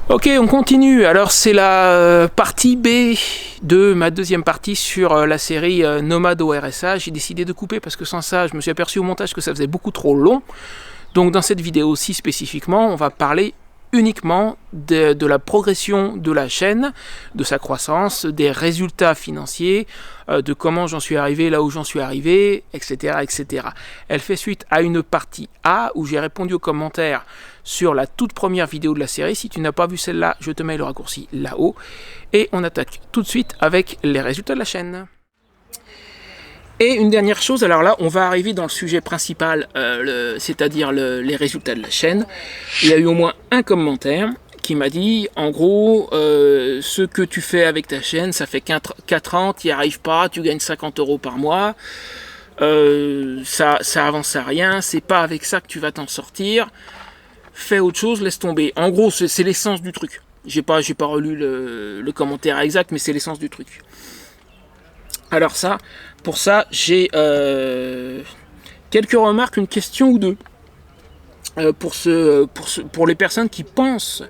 Ok, on continue. Alors c'est la partie B de ma deuxième partie sur la série Nomade au RSA. J'ai décidé de couper parce que sans ça, je me suis aperçu au montage que ça faisait beaucoup trop long. Donc dans cette vidéo-ci spécifiquement, on va parler uniquement de la progression de la chaîne, de sa croissance, des résultats financiers, de comment j'en suis arrivé là où j'en suis arrivé, etc., etc. Elle fait suite à une partie A où j'ai répondu aux commentaires sur la toute première vidéo de la série. Si tu n'as pas vu celle-là, je te mets le raccourci là-haut. Et on attaque tout de suite avec les résultats de la chaîne. Et une dernière chose, alors là, on va arriver dans le sujet principal, c'est-à-dire les résultats de la chaîne. Il y a eu au moins un commentaire qui m'a dit, en gros, ce que tu fais avec ta chaîne, ça fait 4 ans, tu n'y arrives pas, tu gagnes 50 € par mois, ça avance à rien, c'est pas avec ça que tu vas t'en sortir, fais autre chose, laisse tomber. En gros, c'est l'essence du truc. J'ai pas relu le commentaire exact, mais c'est l'essence du truc. Alors pour ça, j'ai quelques remarques, une question ou deux. Pour les personnes qui pensent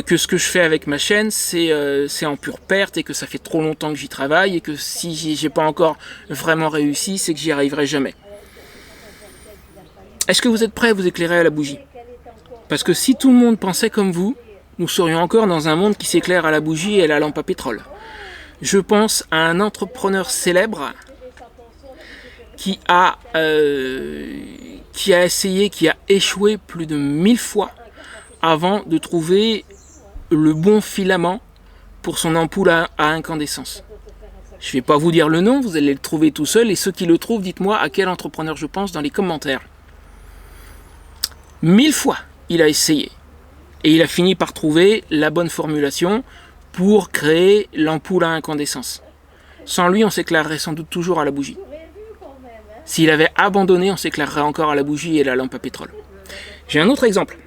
que ce que je fais avec ma chaîne, c'est en pure perte et que ça fait trop longtemps que j'y travaille et que si j'ai pas encore vraiment réussi, c'est que j'y arriverai jamais. Est-ce que vous êtes prêts à vous éclairer à la bougie? Parce que si tout le monde pensait comme vous, nous serions encore dans un monde qui s'éclaire à la bougie et à la lampe à pétrole. Je pense à un entrepreneur célèbre qui a essayé, qui a échoué plus de 1000 fois avant de trouver le bon filament pour son ampoule à incandescence. Je ne vais pas vous dire le nom, vous allez le trouver tout seul, et ceux qui le trouvent, dites-moi à quel entrepreneur je pense dans les commentaires. 1000 fois, il a essayé. Et il a fini par trouver la bonne formulation pour créer l'ampoule à incandescence. Sans lui, on s'éclairerait sans doute toujours à la bougie. S'il avait abandonné, on s'éclairerait encore à la bougie et à la lampe à pétrole. J'ai un autre exemple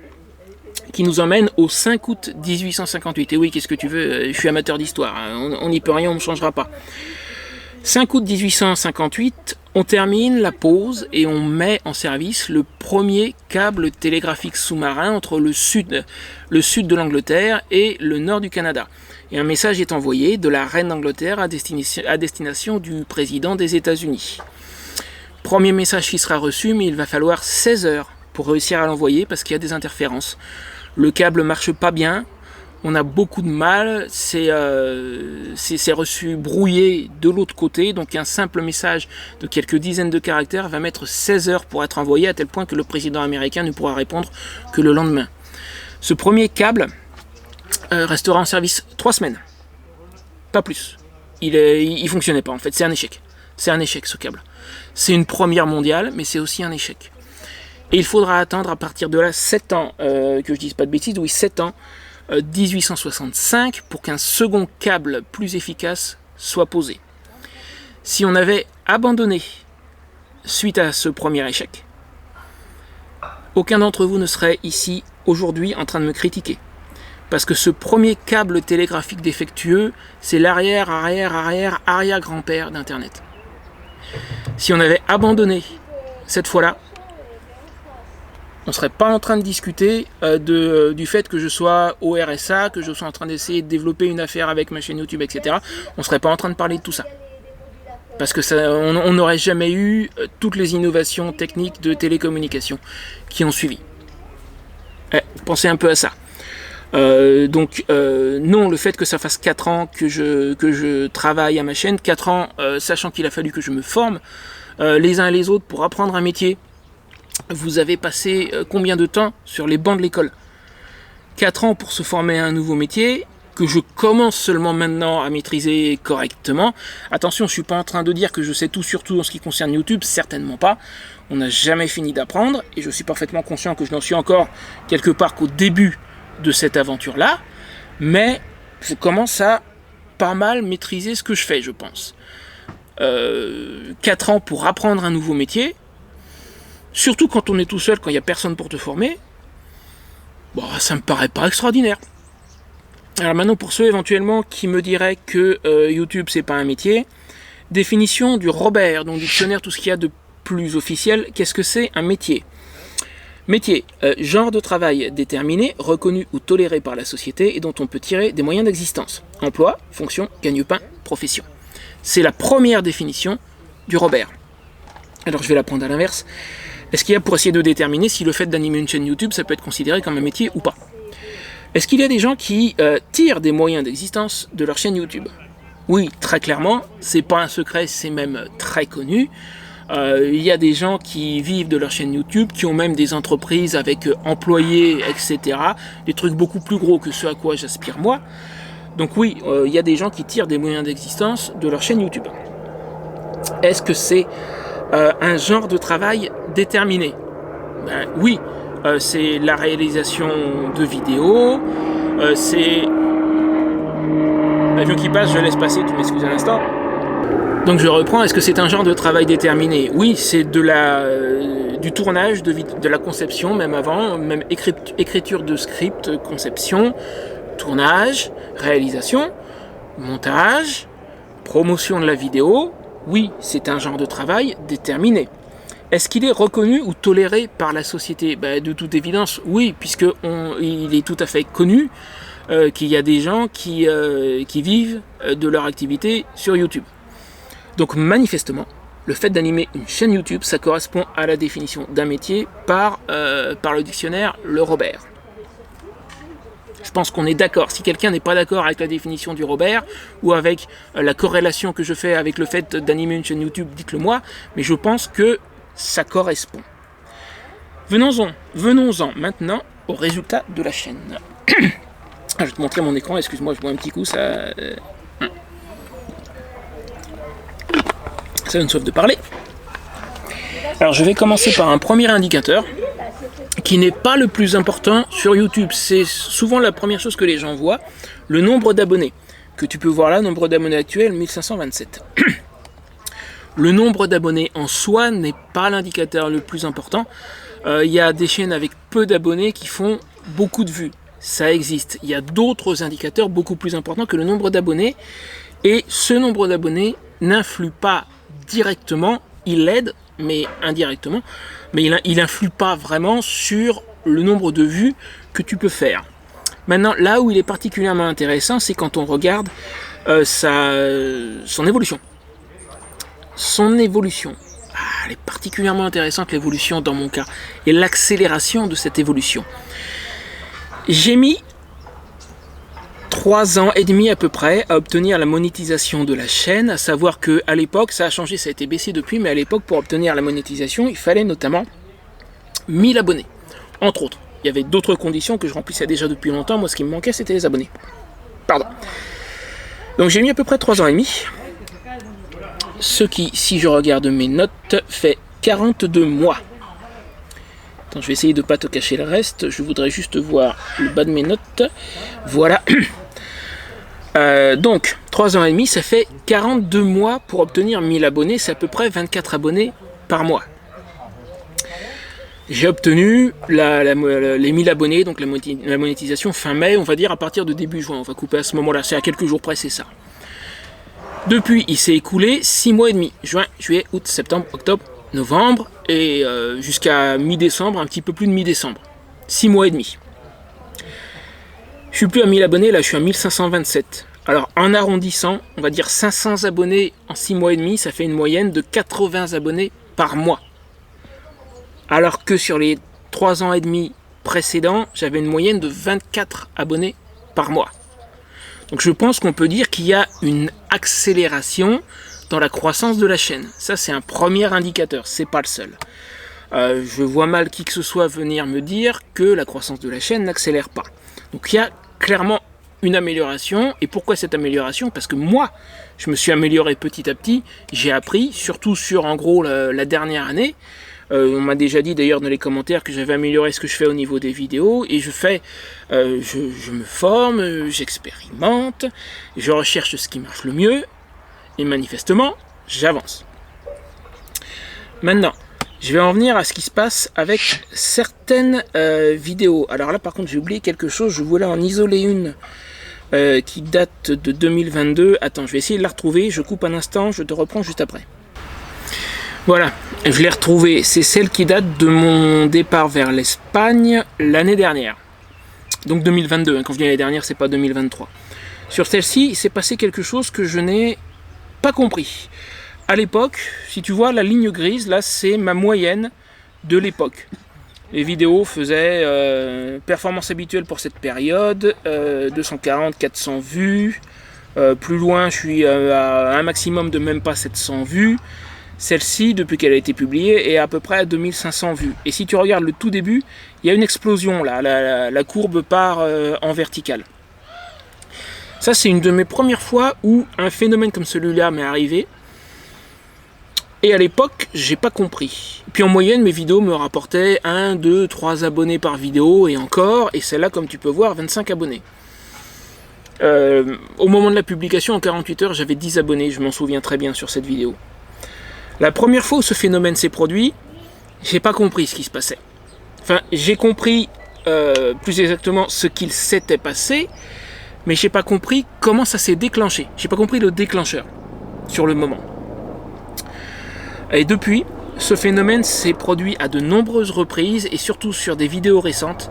qui nous emmène au 5 août 1858. Et oui, qu'est-ce que tu veux, je suis amateur d'histoire, on n'y peut rien, on ne changera pas. 5 août 1858, on termine la pause et on met en service le premier câble télégraphique sous-marin entre le sud de l'Angleterre et le nord du Canada. Et un message est envoyé de la reine d'Angleterre à destination du président des États-Unis. Premier message qui sera reçu, mais il va falloir 16 heures pour réussir à l'envoyer parce qu'il y a des interférences. Le câble marche pas bien, on a beaucoup de mal, c'est reçu brouillé de l'autre côté, donc un simple message de quelques dizaines de caractères va mettre 16 heures pour être envoyé, à tel point que le président américain ne pourra répondre que le lendemain. Ce premier câble restera en service 3 semaines, pas plus. Il fonctionnait pas en fait, c'est un échec. C'est un échec ce câble. C'est une première mondiale, mais c'est aussi un échec. Et il faudra attendre à partir de là 7 ans, que je dise pas de bêtises, oui 7 ans, 1865, pour qu'un second câble plus efficace soit posé. Si on avait abandonné suite à ce premier échec, aucun d'entre vous ne serait ici aujourd'hui en train de me critiquer. Parce que ce premier câble télégraphique défectueux, c'est l'arrière-grand-père d'Internet. Si on avait abandonné cette fois-là, on ne serait pas en train de discuter du fait que je sois au RSA, que je sois en train d'essayer de développer une affaire avec ma chaîne YouTube, etc. On ne serait pas en train de parler de tout ça. Parce que on n'aurait jamais eu toutes les innovations techniques de télécommunication qui ont suivi. Pensez un peu à ça. Non, le fait que ça fasse 4 ans que je travaille à ma chaîne, 4 ans sachant qu'il a fallu que je me forme les uns et les autres pour apprendre un métier. Vous avez passé combien de temps sur les bancs de l'école? 4 ans pour se former à un nouveau métier que je commence seulement maintenant à maîtriser correctement. Attention, je ne suis pas en train de dire que je sais tout sur tout en ce qui concerne YouTube, certainement pas. On n'a jamais fini d'apprendre et je suis parfaitement conscient que je n'en suis encore quelque part qu'au début de cette aventure-là, mais je commence à pas mal maîtriser ce que je fais, je pense. 4 ans pour apprendre un nouveau métier, surtout quand on est tout seul, quand il n'y a personne pour te former, bon, ça me paraît pas extraordinaire. Alors maintenant, pour ceux éventuellement qui me diraient que YouTube c'est pas un métier, définition du Robert, donc dictionnaire, tout ce qu'il y a de plus officiel, qu'est-ce que c'est un métier? Métier, genre de travail déterminé, reconnu ou toléré par la société et dont on peut tirer des moyens d'existence. Emploi, fonction, gagne-pain, profession. C'est la première définition du Robert. Alors je vais la prendre à l'inverse. Est-ce qu'il y a pour essayer de déterminer si le fait d'animer une chaîne YouTube, ça peut être considéré comme un métier ou pas? Est-ce qu'il y a des gens qui tirent des moyens d'existence de leur chaîne YouTube? Oui, très clairement, c'est pas un secret, c'est même très connu. Il y a des gens qui vivent de leur chaîne YouTube, qui ont même des entreprises avec employés, etc. Des trucs beaucoup plus gros que ce à quoi j'aspire moi. Donc oui, il y a des gens qui tirent des moyens d'existence de leur chaîne YouTube. Est-ce que c'est un genre de travail déterminé? Ben, oui, c'est la réalisation de vidéos, c'est... L'avion qui passe, je laisse passer, tu m'excuses un instant. Donc je reprends, est-ce que c'est un genre de travail déterminé? Oui, c'est du tournage, de la conception, même avant, même écriture de script, conception, tournage, réalisation, montage, promotion de la vidéo. Oui, c'est un genre de travail déterminé. Est-ce qu'il est reconnu ou toléré par la société? De toute évidence, oui, puisqu'il est tout à fait connu qu'il y a des gens qui vivent de leur activité sur YouTube. Donc manifestement, le fait d'animer une chaîne YouTube, ça correspond à la définition d'un métier par le dictionnaire Le Robert. Je pense qu'on est d'accord. Si quelqu'un n'est pas d'accord avec la définition du Robert ou avec la corrélation que je fais avec le fait d'animer une chaîne YouTube, dites-le moi, mais je pense que ça correspond. Venons-en maintenant au résultat de la chaîne. Je vais te montrer mon écran, excuse-moi, je bois un petit coup, ça donne soif de parler. Alors je vais commencer par un premier indicateur qui n'est pas le plus important sur YouTube. C'est souvent la première chose que les gens voient, le nombre d'abonnés. Que tu peux voir là, nombre d'abonnés actuel, 1527. Le nombre d'abonnés en soi n'est pas l'indicateur le plus important. Il y a des chaînes avec peu d'abonnés qui font beaucoup de vues. Ça existe. Il y a d'autres indicateurs beaucoup plus importants que le nombre d'abonnés. Et ce nombre d'abonnés n'influe pas directement, il l'aide, mais indirectement. Mais il n'influe pas vraiment sur le nombre de vues que tu peux faire. Maintenant, là où il est particulièrement intéressant, c'est quand on regarde son évolution. Son évolution. Elle est particulièrement intéressante, l'évolution dans mon cas. Et l'accélération de cette évolution. J'ai mis 3 ans et demi à peu près à obtenir la monétisation de la chaîne, à savoir que à l'époque, ça a changé, ça a été baissé depuis, mais à l'époque, pour obtenir la monétisation, il fallait notamment 1000 abonnés, entre autres. Il y avait d'autres conditions que je remplissais déjà depuis longtemps, moi ce qui me manquait c'était les abonnés. Pardon. Donc j'ai mis à peu près 3 ans et demi, ce qui, si je regarde mes notes, fait 42 mois. Attends, je vais essayer de ne pas te cacher le reste, je voudrais juste voir le bas de mes notes. Voilà. Donc, 3 ans et demi, ça fait 42 mois pour obtenir 1000 abonnés, c'est à peu près 24 abonnés par mois. J'ai obtenu les 1000 abonnés, donc la monétisation fin mai, on va dire à partir de début juin, on va couper à ce moment-là, c'est à quelques jours près, c'est ça. Depuis, il s'est écoulé 6 mois et demi, juin, juillet, août, septembre, octobre, novembre, et jusqu'à mi-décembre, un petit peu plus de mi-décembre. 6 mois et demi. Je suis plus à 1000 abonnés, là je suis à 1527. Alors en arrondissant, on va dire 500 abonnés en 6 mois et demi, ça fait une moyenne de 80 abonnés par mois. Alors que sur les 3 ans et demi précédents, j'avais une moyenne de 24 abonnés par mois. Donc je pense qu'on peut dire qu'il y a une accélération dans la croissance de la chaîne. Ça c'est un premier indicateur, c'est pas le seul. Je vois mal qui que ce soit venir me dire que la croissance de la chaîne n'accélère pas. Donc il y a clairement une amélioration. Et pourquoi cette amélioration? Parce que moi, je me suis amélioré petit à petit. J'ai appris, surtout sur en gros la dernière année. On m'a déjà dit d'ailleurs dans les commentaires que j'avais amélioré ce que je fais au niveau des vidéos. Et je me forme, j'expérimente, je recherche ce qui marche le mieux. Et manifestement, j'avance. Maintenant, je vais en venir à ce qui se passe avec certaines vidéos. Alors là, par contre, j'ai oublié quelque chose. Je voulais en isoler une qui date de 2022. Attends, je vais essayer de la retrouver. Je coupe un instant, je te reprends juste après. Voilà, je l'ai retrouvée. C'est celle qui date de mon départ vers l'Espagne l'année dernière. Donc 2022, quand je dis l'année dernière, c'est pas 2023. Sur celle-ci, il s'est passé quelque chose que je n'ai pas compris. À l'époque, si tu vois la ligne grise, là c'est ma moyenne de l'époque. Les vidéos faisaient performance habituelle pour cette période, 240-400 vues. Plus loin, je suis à un maximum de même pas 700 vues. Celle-ci, depuis qu'elle a été publiée, est à peu près à 2500 vues. Et si tu regardes le tout début, il y a une explosion là, la courbe part en verticale. Ça, c'est une de mes premières fois où un phénomène comme celui-là m'est arrivé. Et à l'époque, j'ai pas compris. Puis en moyenne, mes vidéos me rapportaient 1, 2, 3 abonnés par vidéo et encore. Et celle-là, comme tu peux voir, 25 abonnés. Au moment de la publication, en 48 heures, j'avais 10 abonnés. Je m'en souviens très bien sur cette vidéo. La première fois où ce phénomène s'est produit, j'ai pas compris ce qui se passait. Enfin, j'ai compris plus exactement ce qu'il s'était passé, mais j'ai pas compris comment ça s'est déclenché. J'ai pas compris le déclencheur sur le moment. Et depuis, ce phénomène s'est produit à de nombreuses reprises et surtout sur des vidéos récentes.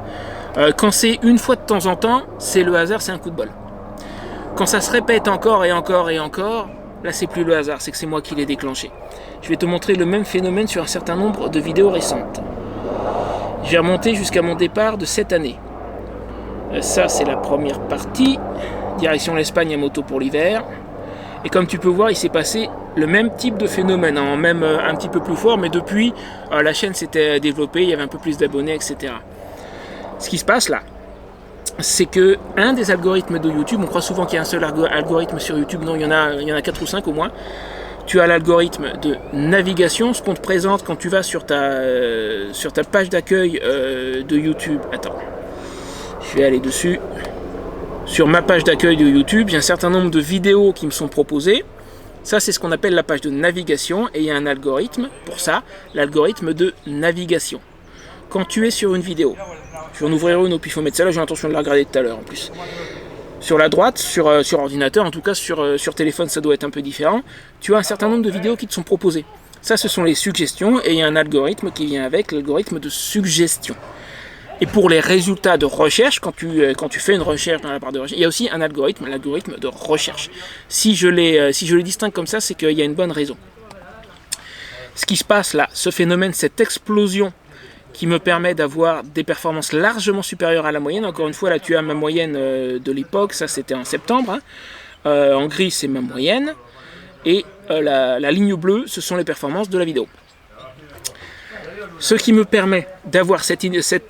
Quand c'est une fois de temps en temps, c'est le hasard, c'est un coup de bol. Quand ça se répète encore et encore et encore, là c'est plus le hasard, c'est que c'est moi qui l'ai déclenché. Je vais te montrer le même phénomène sur un certain nombre de vidéos récentes. J'ai remonté jusqu'à mon départ de cette année. Ça, c'est la première partie. Direction l'Espagne à moto pour l'hiver. Et comme tu peux voir, il s'est passé le même type de phénomène, hein, même un petit peu plus fort, mais depuis, la chaîne s'était développée, il y avait un peu plus d'abonnés, etc. Ce qui se passe là, c'est que un des algorithmes de YouTube, on croit souvent qu'il y a un seul algorithme sur YouTube, non, il y en a 4 ou 5 au moins. Tu as l'algorithme de navigation, ce qu'on te présente quand tu vas sur ta page d'accueil de YouTube. Attends, je vais aller dessus. Sur ma page d'accueil de YouTube, j'ai un certain nombre de vidéos qui me sont proposées. Ça, c'est ce qu'on appelle la page de navigation. Et il y a un algorithme pour ça, l'algorithme de navigation. Quand tu es sur une vidéo, je vais en ouvrir une au pifomètre. Celle-là, j'ai l'intention de la regarder tout à l'heure en plus. Sur la droite, sur ordinateur, en tout cas sur téléphone ça doit être un peu différent, tu as un certain nombre de vidéos qui te sont proposées. Ça, ce sont les suggestions et il y a un algorithme qui vient avec, l'algorithme de suggestion. Et pour les résultats de recherche, quand tu fais une recherche dans la barre de recherche, il y a aussi un algorithme, l'algorithme de recherche. Si je les distingue comme ça, c'est qu'il y a une bonne raison. Ce qui se passe là, ce phénomène, cette explosion qui me permet d'avoir des performances largement supérieures à la moyenne. Encore une fois, là tu as ma moyenne de l'époque, ça c'était en septembre. Hein. En gris, c'est ma moyenne. Et la ligne bleue, ce sont les performances de la vidéo. Ce qui me permet d'avoir cette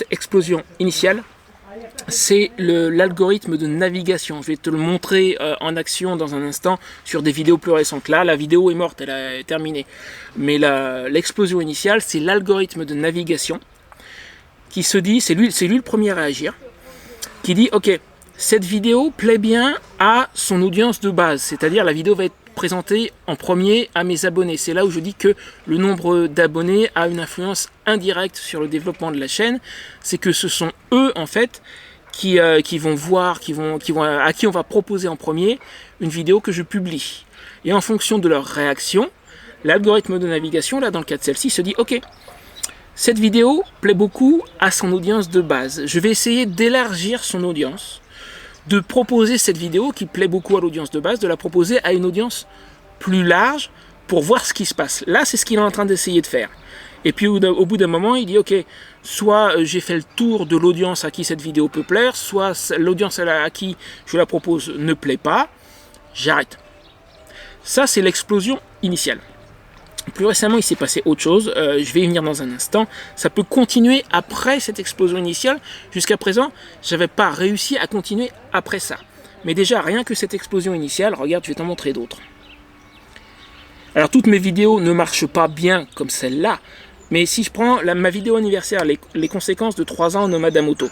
explosion initiale, c'est l'algorithme de navigation. Je vais te le montrer en action dans un instant sur des vidéos plus récentes. Là, la vidéo est morte, elle est terminée. Mais l'explosion initiale, c'est l'algorithme de navigation qui se dit, c'est lui le premier à réagir, qui dit, ok, cette vidéo plaît bien à son audience de base, c'est-à-dire la vidéo va être présentée en premier à mes abonnés. C'est là où je dis que le nombre d'abonnés a une influence indirecte sur le développement de la chaîne, c'est que ce sont eux, en fait, qui vont voir, à qui on va proposer en premier une vidéo que je publie. Et en fonction de leur réaction, l'algorithme de navigation, là dans le cas de celle-ci, se dit, ok, cette vidéo plaît beaucoup à son audience de base. Je vais essayer d'élargir son audience, de proposer cette vidéo qui plaît beaucoup à l'audience de base, de la proposer à une audience plus large pour voir ce qui se passe. Là, c'est ce qu'il est en train d'essayer de faire. Et puis au bout d'un moment, il dit, ok, soit j'ai fait le tour de l'audience à qui cette vidéo peut plaire, soit l'audience à qui je la propose ne plaît pas, j'arrête. Ça, c'est l'explosion initiale. Plus récemment, il s'est passé autre chose, je vais y venir dans un instant. Ça peut continuer après cette explosion initiale. Jusqu'à présent, je n'avais pas réussi à continuer après ça. Mais déjà, rien que cette explosion initiale, regarde, je vais t'en montrer d'autres. Alors, toutes mes vidéos ne marchent pas bien comme celle-là, mais si je prends ma vidéo anniversaire, les conséquences de 3 ans en nomade à moto,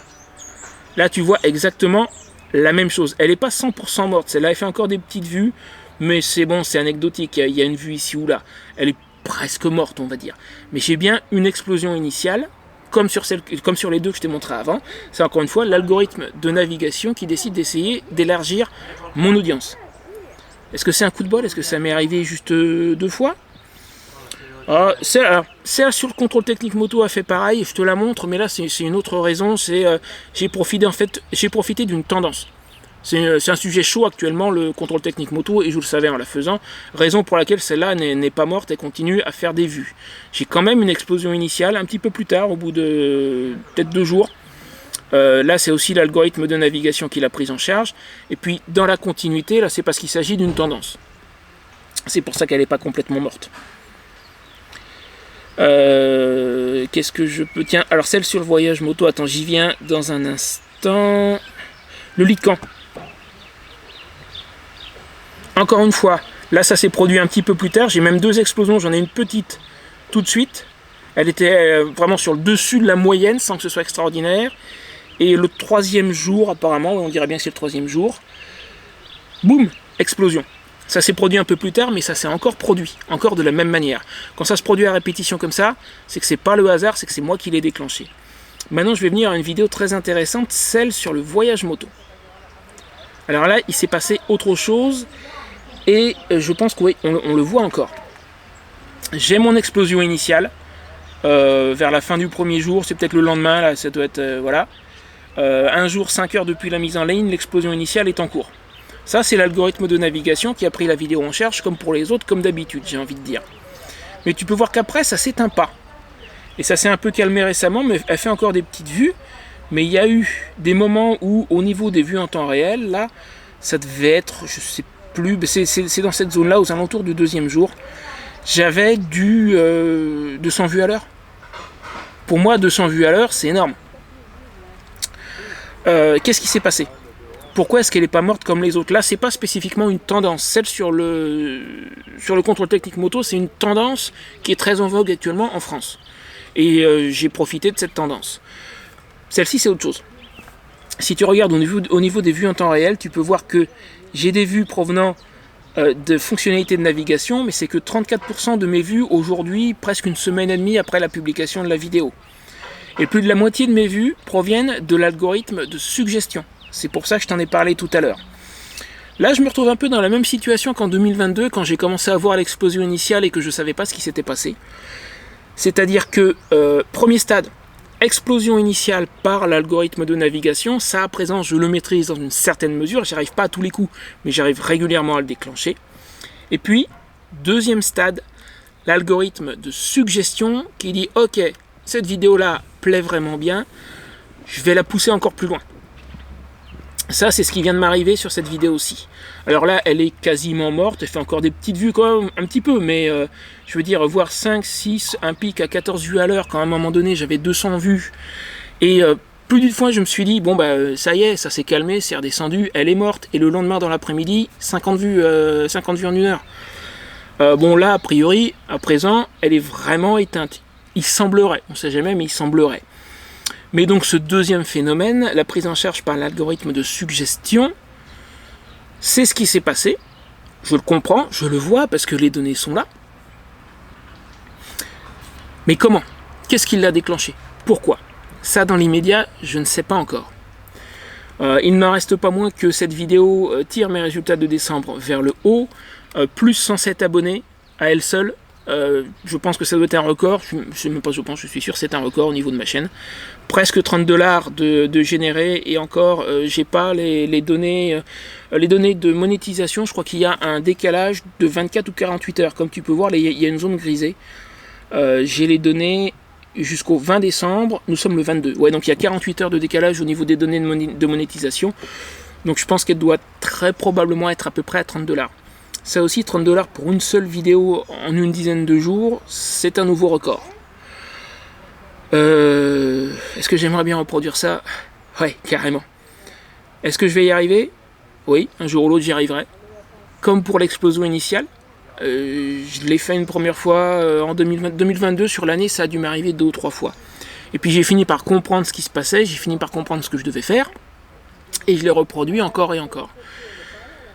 là, tu vois exactement la même chose. Elle n'est pas 100% morte, celle-là, elle fait encore des petites vues, mais c'est bon, c'est anecdotique, il y a une vue ici ou là. Elle est presque morte, on va dire. Mais j'ai bien une explosion initiale, comme sur les deux que je t'ai montré avant. C'est encore une fois l'algorithme de navigation qui décide d'essayer d'élargir mon audience. Est-ce que c'est un coup de bol? Est-ce que ça m'est arrivé juste 2 fois? Celle sur le contrôle technique moto a fait pareil, je te la montre, mais là c'est une autre raison, c'est j'ai profité d'une tendance. C'est un sujet chaud actuellement, le contrôle technique moto, et je le savais en la faisant, raison pour laquelle celle-là n'est pas morte et continue à faire des vues. J'ai quand même une explosion initiale, un petit peu plus tard, au bout de peut-être 2 jours. Là c'est aussi l'algorithme de navigation qui l'a prise en charge, et puis dans la continuité, là c'est parce qu'il s'agit d'une tendance. C'est pour ça qu'elle n'est pas complètement morte. Qu'est-ce que je peux... Tiens, alors celle sur le voyage moto, attends, j'y viens dans un instant. Le lit de camp. Encore une fois, là ça s'est produit un petit peu plus tard, j'ai même 2 explosions, j'en ai une petite tout de suite. Elle était vraiment sur le dessus de la moyenne sans que ce soit extraordinaire. Et le 3e jour, apparemment, on dirait bien que c'est le 3e jour, boum, explosion. Ça s'est produit un peu plus tard, mais ça s'est encore produit, encore de la même manière. Quand ça se produit à répétition comme ça, c'est que c'est pas le hasard, c'est que c'est moi qui l'ai déclenché. Maintenant, je vais venir à une vidéo très intéressante, celle sur le voyage moto. Alors là, il s'est passé autre chose, et je pense qu'on le voit encore. J'ai mon explosion initiale, vers la fin du 1er jour, c'est peut-être le lendemain, là, ça doit être, voilà. 1 jour, 5 heures depuis la mise en ligne, l'explosion initiale est en cours. Ça, c'est l'algorithme de navigation qui a pris la vidéo en charge, comme pour les autres, comme d'habitude, j'ai envie de dire. Mais tu peux voir qu'après, ça s'éteint pas. Et ça s'est un peu calmé récemment, mais elle fait encore des petites vues. Mais il y a eu des moments où, au niveau des vues en temps réel, là, ça devait être, je sais plus, c'est dans cette zone-là, aux alentours du 2e jour, j'avais du 200 vues à l'heure. Pour moi, 200 vues à l'heure, c'est énorme. Qu'est-ce qui s'est passé ? Pourquoi est-ce qu'elle n'est pas morte comme les autres ? Là, c'est pas spécifiquement une tendance. Celle sur le contrôle technique moto, c'est une tendance qui est très en vogue actuellement en France. Et j'ai profité de cette tendance. Celle-ci, c'est autre chose. Si tu regardes au niveau des vues en temps réel, tu peux voir que j'ai des vues provenant de fonctionnalités de navigation, mais c'est que 34% de mes vues aujourd'hui, presque une semaine et demie après la publication de la vidéo. Et plus de la moitié de mes vues proviennent de l'algorithme de suggestion. C'est pour ça que je t'en ai parlé tout à l'heure. Là, je me retrouve un peu dans la même situation qu'en 2022, quand j'ai commencé à voir l'explosion initiale et que je ne savais pas ce qui s'était passé. C'est-à-dire que, premier stade, explosion initiale par l'algorithme de navigation, ça à présent je le maîtrise dans une certaine mesure, j'arrive pas à tous les coups, mais j'arrive régulièrement à le déclencher. Et puis, 2e stade, l'algorithme de suggestion qui dit « Ok, cette vidéo-là plaît vraiment bien, je vais la pousser encore plus loin ». Ça, c'est ce qui vient de m'arriver sur cette vidéo aussi. Alors là, elle est quasiment morte, elle fait encore des petites vues quand même, un petit peu, mais je veux dire, voir 5, 6, un pic à 14 vues à l'heure, quand à un moment donné, j'avais 200 vues, et plus d'une fois, je me suis dit, bon, bah, ça y est, ça s'est calmé, c'est redescendu, elle est morte, et le lendemain, dans l'après-midi, 50 vues en 1 heure. Bon, là, a priori, à présent, elle est vraiment éteinte. Il semblerait, on ne sait jamais, mais il semblerait. Mais donc ce 2e phénomène, la prise en charge par l'algorithme de suggestion, c'est ce qui s'est passé. Je le comprends, je le vois parce que les données sont là. Mais comment ? Qu'est-ce qui l'a déclenché ? Pourquoi ? Ça, dans l'immédiat, je ne sais pas encore. Il n'en reste pas moins que cette vidéo tire mes résultats de décembre vers le haut, plus 107 abonnés à elle seule. Je pense que ça doit être un record, je suis sûr que c'est un record au niveau de ma chaîne. Presque $30 de généré, et encore, j'ai pas les données de monétisation. Je crois qu'il y a un décalage de 24 ou 48 heures. Comme tu peux voir, il y a une zone grisée. J'ai les données jusqu'au 20 décembre, nous sommes le 22. Ouais, donc il y a 48 heures de décalage au niveau des données de monétisation. Donc je pense qu'elle doit très probablement être à peu près à $30. Ça aussi, $30 pour une seule vidéo en une dizaine de jours, c'est un nouveau record. Est-ce que j'aimerais bien reproduire ça ? Ouais, carrément. Est-ce que je vais y arriver ? Oui, un jour ou l'autre j'y arriverai. Comme pour l'explosion initiale. Je l'ai fait une première fois en 2022, sur l'année, ça a dû m'arriver 2 ou 3 fois. Et puis j'ai fini par comprendre ce qui se passait, j'ai fini par comprendre ce que je devais faire, et je l'ai reproduit encore et encore.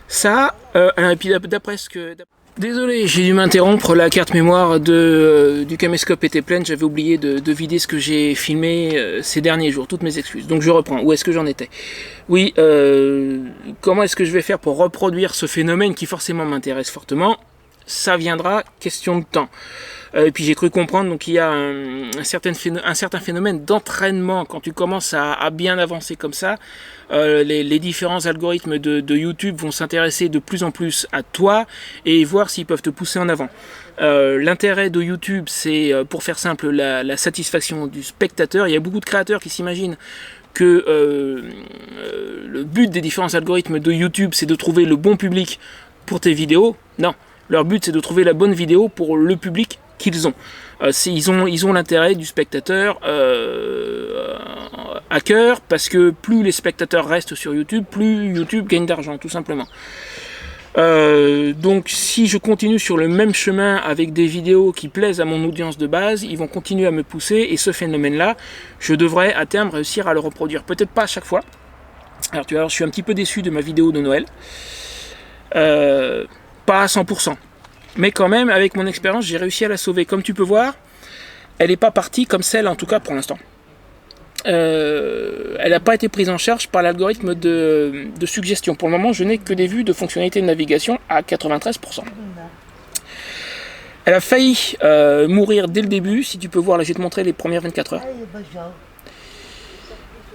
Ça, et puis d'après ce que... Désolé, j'ai dû m'interrompre, la carte mémoire du caméscope était pleine, j'avais oublié de vider ce que j'ai filmé ces derniers jours, toutes mes excuses. Donc je reprends, où est-ce que j'en étais ? Oui, comment est-ce que je vais faire pour reproduire ce phénomène qui forcément m'intéresse fortement ? ça viendra, question de temps. Et puis j'ai cru comprendre donc il y a un certain phénomène d'entraînement quand tu commences à bien avancer comme ça. Les différents algorithmes de YouTube vont s'intéresser de plus en plus à toi et voir s'ils peuvent te pousser en avant. L'intérêt de YouTube, c'est, pour faire simple, la satisfaction du spectateur. Il y a beaucoup de créateurs qui s'imaginent que le but des différents algorithmes de YouTube, c'est de trouver le bon public pour tes vidéos. Non, leur but, c'est de trouver la bonne vidéo pour le public qu'ils ont. Ils ont l'intérêt du spectateur à cœur, parce que plus les spectateurs restent sur YouTube, plus YouTube gagne d'argent, tout simplement. Donc si je continue sur le même chemin avec des vidéos qui plaisent à mon audience de base, ils vont continuer à me pousser, et ce phénomène-là, je devrais à terme réussir à le reproduire. Peut-être pas à chaque fois. Alors tu vois, je suis un petit peu déçu de ma vidéo de Noël. Pas à 100%. Mais quand même, avec mon expérience, j'ai réussi à la sauver. Comme tu peux voir, elle n'est pas partie comme celle, en tout cas pour l'instant. Elle n'a pas été prise en charge par l'algorithme de suggestion. Pour le moment, je n'ai que des vues de fonctionnalité de navigation à 93%. Elle a failli mourir dès le début. Si tu peux voir, là, je vais te montrer les premières 24 heures.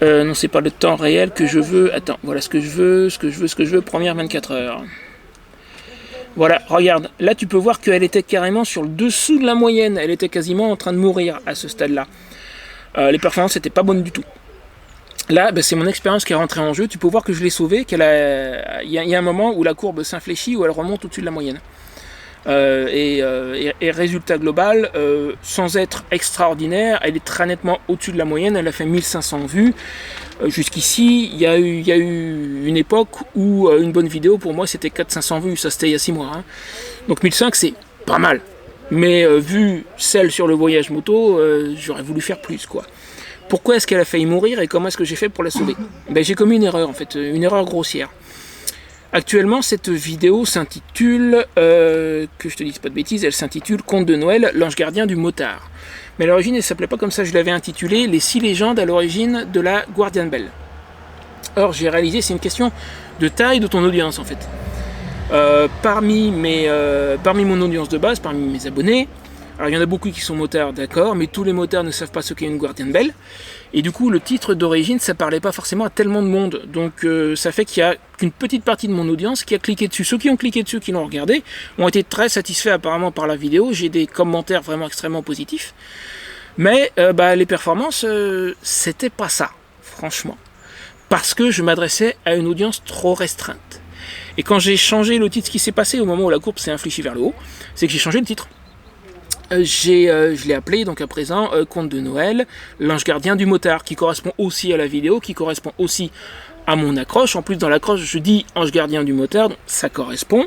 Non, c'est pas le temps réel que je veux. Attends, voilà ce que je veux, première 24 heures. Voilà, regarde, là tu peux voir qu'elle était carrément sur le dessous de la moyenne, elle était quasiment en train de mourir à ce stade-là. Les performances n'étaient pas bonnes du tout. Là, c'est mon expérience qui est rentrée en jeu, tu peux voir que je l'ai sauvée, il y a un moment où la courbe s'infléchit, où elle remonte au-dessus de la moyenne. Et résultat global, sans être extraordinaire, elle est très nettement au-dessus de la moyenne, elle a fait 1500 vues. Jusqu'ici, il y a eu une époque où une bonne vidéo pour moi c'était 400-500 vues, ça c'était il y a 6 mois. Hein. Donc 1500 c'est pas mal, mais vu celle sur le voyage moto, j'aurais voulu faire plus quoi. Pourquoi est-ce qu'elle a failli mourir et comment est-ce que j'ai fait pour la sauver? J'ai commis une erreur en fait, une erreur grossière. Actuellement, cette vidéo s'intitule, que je te dise pas de bêtises, elle s'intitule Conte de Noël, l'ange gardien du motard. Mais à l'origine, elle ne s'appelait pas comme ça, je l'avais intitulée Les 6 légendes à l'origine de la Guardian Bell. Or, j'ai réalisé, c'est une question de taille de ton audience en fait. Parmi mon audience de base, parmi mes abonnés, alors il y en a beaucoup qui sont motards, d'accord, mais tous les motards ne savent pas ce qu'est une Guardian Bell. Et du coup, le titre d'origine, ça parlait pas forcément à tellement de monde. Donc ça fait qu'il y a qu'une petite partie de mon audience qui a cliqué dessus. Ceux qui ont cliqué dessus, qui l'ont regardé, ont été très satisfaits apparemment par la vidéo. J'ai des commentaires vraiment extrêmement positifs. Mais les performances, c'était pas ça, franchement. Parce que je m'adressais à une audience trop restreinte. Et quand j'ai changé le titre, ce qui s'est passé au moment où la courbe s'est infléchie vers le haut, c'est que j'ai changé le titre. Je l'ai appelé donc à présent Conte de Noël, l'ange gardien du motard, qui correspond aussi à la vidéo, qui correspond aussi à mon accroche. En plus, dans l'accroche, je dis ange gardien du motard, donc ça correspond.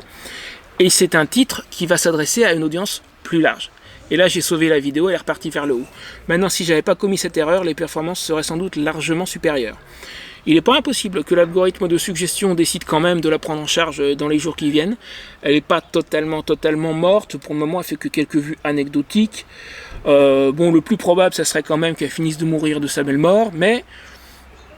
Et c'est un titre qui va s'adresser à une audience plus large. Et là, j'ai sauvé la vidéo, elle est repartie vers le haut. Maintenant, si j'avais pas commis cette erreur, les performances seraient sans doute largement supérieures. Il n'est pas impossible que l'algorithme de suggestion décide quand même de la prendre en charge dans les jours qui viennent. Elle n'est pas totalement morte. Pour le moment, elle fait que quelques vues anecdotiques. Le plus probable, ça serait quand même qu'elle finisse de mourir de sa belle mort, mais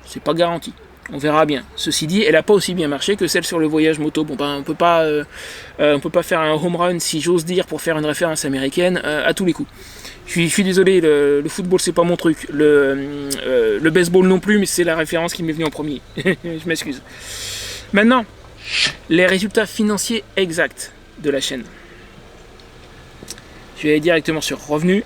c'est pas garanti. On verra bien. Ceci dit, elle n'a pas aussi bien marché que celle sur le voyage moto. On peut pas faire un home run, si j'ose dire, pour faire une référence américaine à tous les coups. Je suis désolé, le football c'est pas mon truc, le baseball non plus, mais c'est la référence qui m'est venue en premier. Je m'excuse. Maintenant, les résultats financiers exacts de la chaîne. Je vais aller directement sur revenus.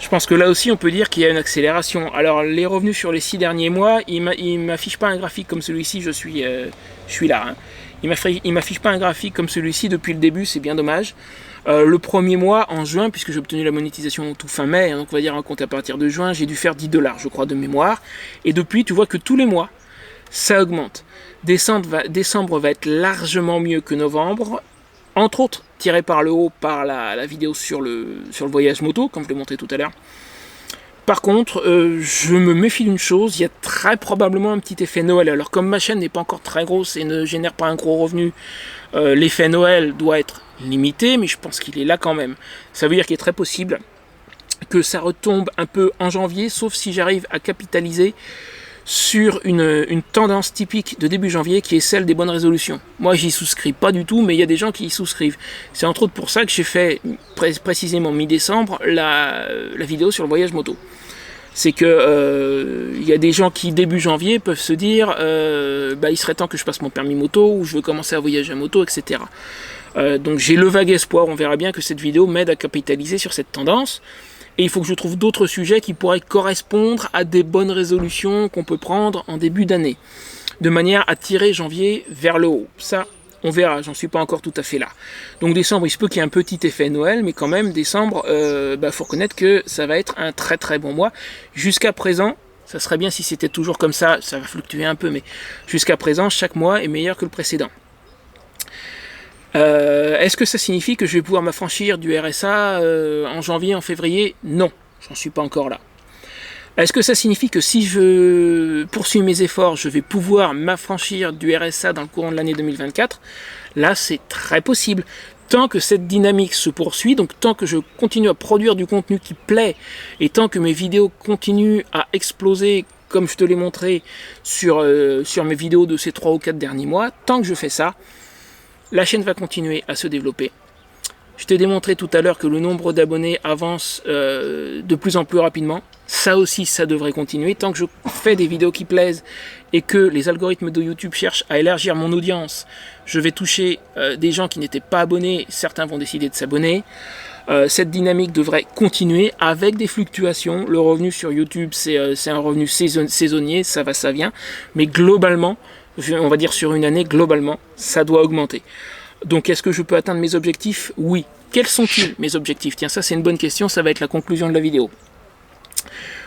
Je pense que là aussi on peut dire qu'il y a une accélération. Alors les revenus sur les 6 derniers mois, il ne m'affiche pas un graphique comme celui-ci, je suis là. Hein. Il m'affiche pas un graphique comme celui-ci depuis le début, c'est bien dommage. Le premier mois, en juin, puisque j'ai obtenu la monétisation tout fin mai, donc on va dire un compte à partir de juin, j'ai dû faire 10 $, je crois, de mémoire. Et depuis, tu vois que tous les mois, ça augmente. Décembre va être largement mieux que novembre, entre autres tiré par le haut par la vidéo sur le voyage moto, comme je l'ai montré tout à l'heure. Par contre, je me méfie d'une chose, il y a très probablement un petit effet Noël. Alors comme ma chaîne n'est pas encore très grosse et ne génère pas un gros revenu, l'effet Noël doit être limité, mais je pense qu'il est là quand même. Ça veut dire qu'il est très possible que ça retombe un peu en janvier, sauf si j'arrive à capitaliser sur une tendance typique de début janvier qui est celle des bonnes résolutions. Moi, j'y souscris pas du tout, mais il y a des gens qui y souscrivent. C'est entre autres pour ça que j'ai fait précisément mi-décembre la vidéo sur le voyage moto. C'est que y a des gens qui début janvier peuvent se dire il serait temps que je passe mon permis moto ou je veux commencer à voyager à moto, etc. Donc j'ai le vague espoir, on verra bien que cette vidéo m'aide à capitaliser sur cette tendance. Et il faut que je trouve d'autres sujets qui pourraient correspondre à des bonnes résolutions qu'on peut prendre en début d'année, de manière à tirer janvier vers le haut. Ça, on verra, j'en suis pas encore tout à fait là. Donc décembre, il se peut qu'il y ait un petit effet Noël, mais quand même, décembre, faut reconnaître que ça va être un très très bon mois. Jusqu'à présent, ça serait bien si c'était toujours comme ça va fluctuer un peu, mais jusqu'à présent, chaque mois est meilleur que le précédent. Est-ce que ça signifie que je vais pouvoir m'affranchir du RSA en janvier, en février? Non, j'en suis pas encore là. Est-ce que ça signifie que si je poursuis mes efforts, je vais pouvoir m'affranchir du RSA dans le courant de l'année 2024? Là, c'est très possible. Tant que cette dynamique se poursuit, donc tant que je continue à produire du contenu qui plaît, et tant que mes vidéos continuent à exploser, comme je te l'ai montré sur mes vidéos de ces 3 ou 4 derniers mois, tant que je fais ça, la chaîne va continuer à se développer. Je t'ai démontré tout à l'heure que le nombre d'abonnés avance de plus en plus rapidement. Ça aussi, ça devrait continuer. Tant que je fais des vidéos qui plaisent et que les algorithmes de YouTube cherchent à élargir mon audience, je vais toucher des gens qui n'étaient pas abonnés. Certains vont décider de s'abonner. Cette dynamique devrait continuer avec des fluctuations. Le revenu sur YouTube, c'est un revenu saisonnier, ça va, ça vient. Mais globalement, on va dire sur une année, globalement, ça doit augmenter. Donc est-ce que je peux atteindre mes objectifs? Oui. Quels sont-ils mes objectifs? Tiens, ça c'est une bonne question, ça va être la conclusion de la vidéo.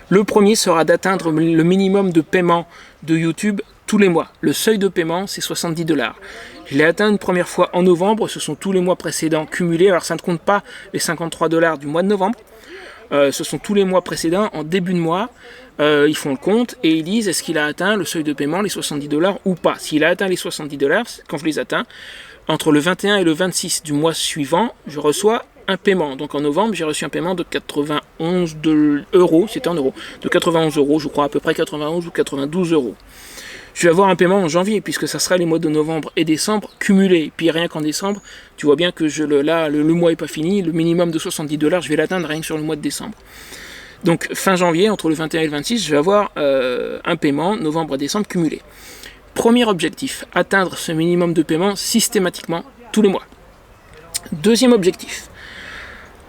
Le premier sera d'atteindre le minimum de paiement de YouTube tous les mois. Le seuil de paiement, c'est 70$. Je l'ai atteint une première fois en novembre, ce sont tous les mois précédents cumulés. Alors ça ne compte pas les 53$ du mois de novembre. Ce sont tous les mois précédents en début de mois. Ils font le compte et ils disent est-ce qu'il a atteint le seuil de paiement, les 70$ ou pas. S'il a atteint les 70$, quand je les atteins, entre le 21 et le 26 du mois suivant, je reçois un paiement. Donc en novembre, j'ai reçu un paiement de 91 euros, c'était en euros, de 91 euros, je crois à peu près 91 ou 92 euros. Je vais avoir un paiement en janvier, puisque ça sera les mois de novembre et décembre cumulés. Puis rien qu'en décembre, tu vois bien que le mois n'est pas fini, le minimum de 70$, je vais l'atteindre rien que sur le mois de décembre. Donc fin janvier, entre le 21 et le 26, je vais avoir un paiement novembre et décembre cumulé. Premier objectif, atteindre ce minimum de paiement systématiquement tous les mois. Deuxième objectif,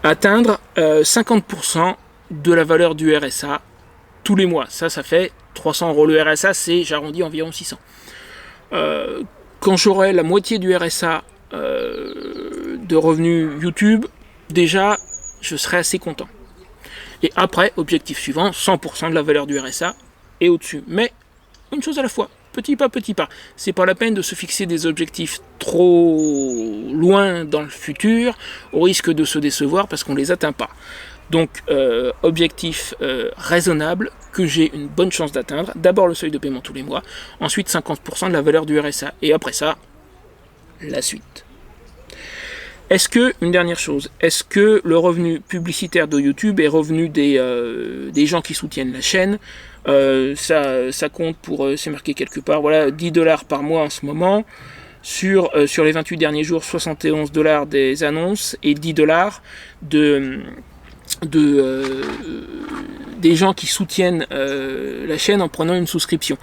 atteindre 50% de la valeur du RSA tous les mois. Ça fait 300 euros. Le RSA, c'est, j'arrondis, environ 600. Quand j'aurai la moitié du RSA de revenus YouTube, déjà, je serai assez content. Et après, objectif suivant, 100% de la valeur du RSA et au-dessus. Mais une chose à la fois, petit pas, petit pas. C'est pas la peine de se fixer des objectifs trop loin dans le futur, au risque de se décevoir parce qu'on ne les atteint pas. Donc, objectif raisonnable que j'ai une bonne chance d'atteindre. D'abord le seuil de paiement tous les mois, ensuite 50% de la valeur du RSA. Et après ça, la suite. Est-ce que, une dernière chose, est-ce que le revenu publicitaire de YouTube est revenu des gens qui soutiennent la chaîne? Ça compte pour, c'est marqué quelque part, voilà, 10$ par mois en ce moment. Sur les 28 derniers jours, 71$ des annonces et 10$ des gens qui soutiennent la chaîne en prenant une souscription.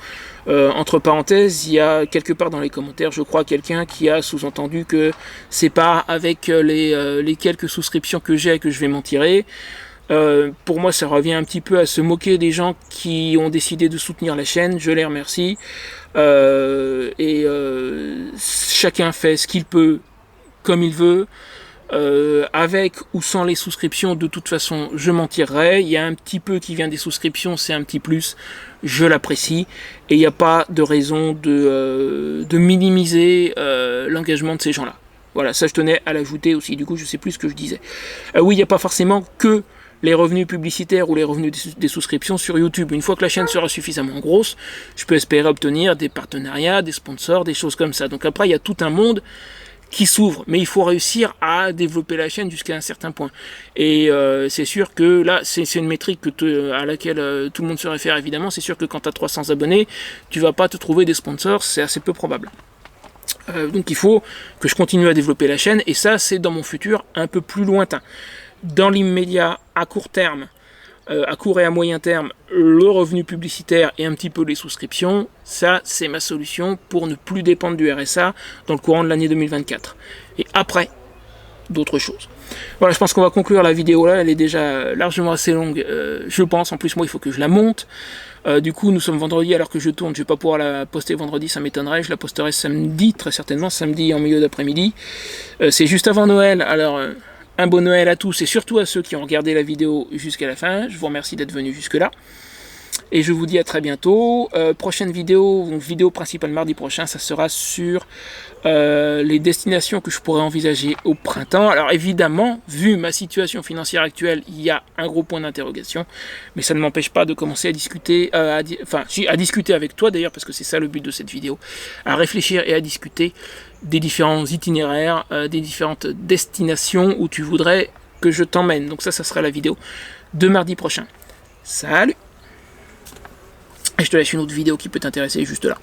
Entre parenthèses, il y a quelque part dans les commentaires, je crois, quelqu'un qui a sous-entendu que c'est pas avec les quelques souscriptions que j'ai que je vais m'en tirer. Pour moi, ça revient un petit peu à se moquer des gens qui ont décidé de soutenir la chaîne. Je les remercie. Chacun fait ce qu'il peut, comme il veut. Avec ou sans les souscriptions, de toute façon, je m'en tirerai. Il y a un petit peu qui vient des souscriptions, c'est un petit plus. Je l'apprécie. Et il n'y a pas de raison de minimiser l'engagement de ces gens-là. Voilà, ça je tenais à l'ajouter aussi. Du coup, je sais plus ce que je disais. Oui, il n'y a pas forcément que les revenus publicitaires ou les revenus des souscriptions sur YouTube. Une fois que la chaîne sera suffisamment grosse, je peux espérer obtenir des partenariats, des sponsors, des choses comme ça. Donc après, il y a tout un monde qui s'ouvre, mais il faut réussir à développer la chaîne jusqu'à un certain point. Et c'est sûr que là, c'est une métrique à laquelle tout le monde se réfère évidemment. C'est sûr que quand tu as 300 abonnés, tu vas pas te trouver des sponsors, c'est assez peu probable. Donc il faut que je continue à développer la chaîne, et ça c'est dans mon futur un peu plus lointain. Dans l'immédiat, à court terme, à court et à moyen terme, le revenu publicitaire et un petit peu les souscriptions, ça c'est ma solution pour ne plus dépendre du RSA dans le courant de l'année 2024. Et après, d'autres choses. Voilà, je pense qu'on va conclure la vidéo là, elle est déjà largement assez longue, je pense. En plus moi il faut que je la monte. Du coup nous sommes vendredi alors que je tourne, je vais pas pouvoir la poster vendredi, ça m'étonnerait, je la posterai samedi, très certainement, samedi en milieu d'après-midi. C'est juste avant Noël, alors un bon Noël à tous et surtout à ceux qui ont regardé la vidéo jusqu'à la fin. Je vous remercie d'être venus jusque là. Et je vous dis à très bientôt. Prochaine vidéo, donc vidéo principale mardi prochain, ça sera sur les destinations que je pourrais envisager au printemps. Alors évidemment, vu ma situation financière actuelle, il y a un gros point d'interrogation, mais ça ne m'empêche pas de commencer à discuter, à discuter avec toi d'ailleurs, parce que c'est ça le but de cette vidéo, à réfléchir et à discuter des différents itinéraires, des différentes destinations où tu voudrais que je t'emmène. Donc ça sera la vidéo de mardi prochain. Salut! Et je te laisse une autre vidéo qui peut t'intéresser juste là.